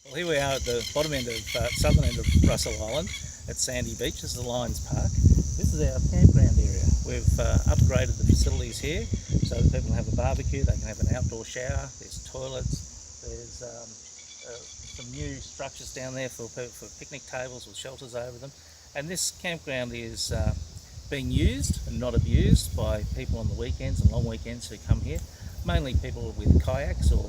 Well, here we are at the bottom end of southern end of Russell Island at Sandy Beach. This is the Lions Park. This is our campground area. We've upgraded the facilities here so that people can have a barbecue, they can have an outdoor shower, there's toilets, there's some new structures down there for picnic tables with shelters over them. And this campground is being used and not abused by people on the weekends and long weekends who come here, mainly people with kayaks or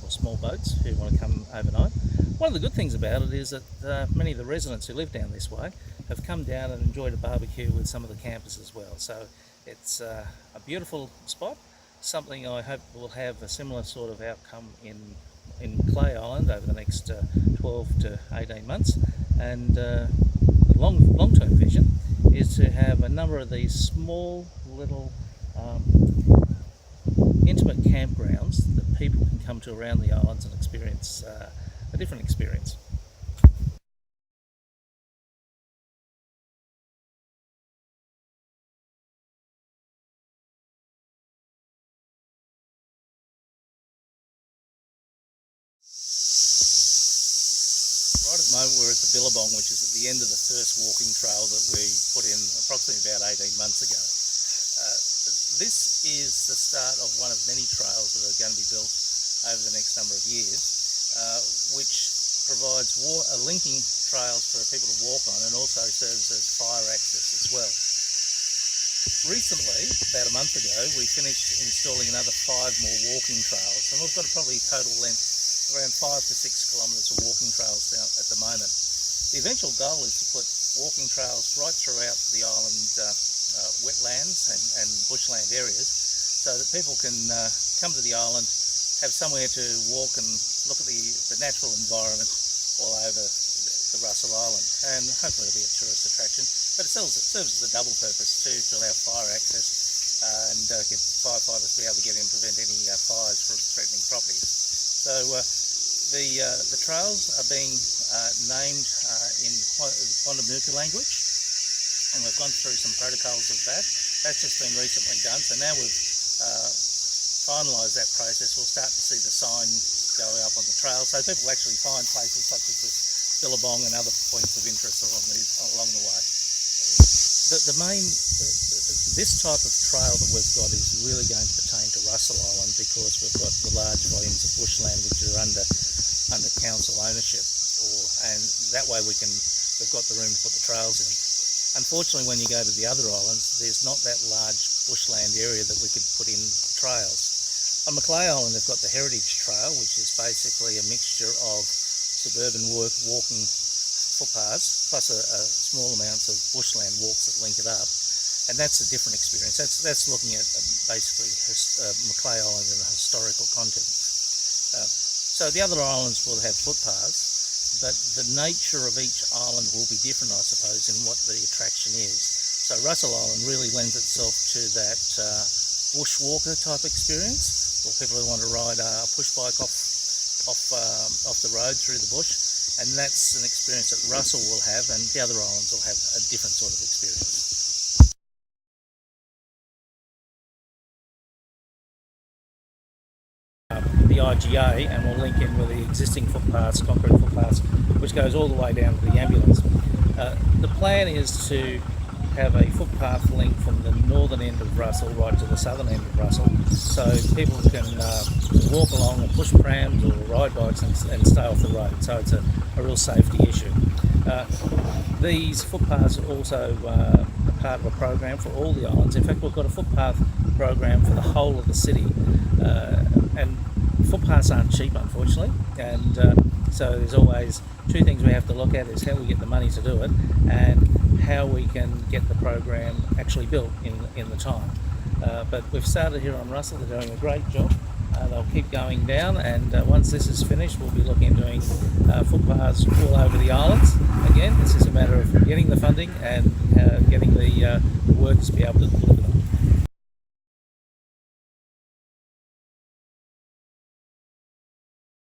small boats who want to come overnight. One of the good things about it is that many of the residents who live down this way have come down and enjoyed a barbecue with some of the campers as well. So it's a beautiful spot, something I hope will have a similar sort of outcome in Clay Island over the next 12 to 18 months. And the long-term vision is to have a number of these small little intimate campgrounds that people can come to around the islands and experience a different experience. Right at the moment we're at the Billabong, which is at the end of the first walking trail that we put in approximately about 18 months ago. This is the start of one of many trails that are going to be built over the next number of years, which provides linking trails for people to walk on and also serves as fire access as well. Recently, about a month ago, we finished installing another 5 more walking trails, and we've got a probably total length around 5 to 6 kilometres of walking trails down at the moment. The eventual goal is to put walking trails right throughout the island wetlands and bushland areas so that people can come to the island, have somewhere to walk and look at the natural environment all over the Russell Island, and hopefully it'll be a tourist attraction, but it serves as a double purpose too, to allow fire access and get firefighters to be able to get in and prevent any fires from threatening properties. So the trails are being named in Quantum Nuka language, and we've gone through some protocols of that. That's just been recently done, so now we've finalised that process. We'll start to see the sign go up on the trail, so people actually find places such as this Billabong and other points of interest along the way. This type of trail that we've got is really going to pertain to Russell Island because we've got the large volumes of bushland which are under council ownership, and that way we've got the room to put the trails in. Unfortunately, when you go to the other islands, there's not that large bushland area that we could put in trails. On Macleay Island, they've got the Heritage Trail, which is basically a mixture of suburban walking footpaths plus a small amounts of bushland walks that link it up, and that's a different experience. That's looking at basically Macleay Island in a historical context. So the other islands will have footpaths, but the nature of each island will be different, I suppose, in what the attraction is. So Russell Island really lends itself to that bushwalker type experience, or people who want to ride a push bike off the road through the bush, and that's an experience that Russell will have, and the other islands will have a different sort of experience. The IGA, and we'll link in with the existing footpaths, concrete footpaths, which goes all the way down to the ambulance. The plan is to have a footpath link from the northern end of Russell right to the southern end of Russell, so people can walk along and push prams or ride bikes and stay off the road. So it's a real safety issue. These footpaths are also a part of a program for all the islands. In fact, we've got a footpath program for the whole of the city, and footpaths aren't cheap, unfortunately, and so there's always 2 things we have to look at: is how we get the money to do it, and how we can get the program actually built in the time. But we've started here on Russell. They're doing a great job. They'll keep going down, and once this is finished, we'll be looking at doing footpaths all over the islands. Again, this is a matter of getting the funding and getting the workers to be able to deliver them.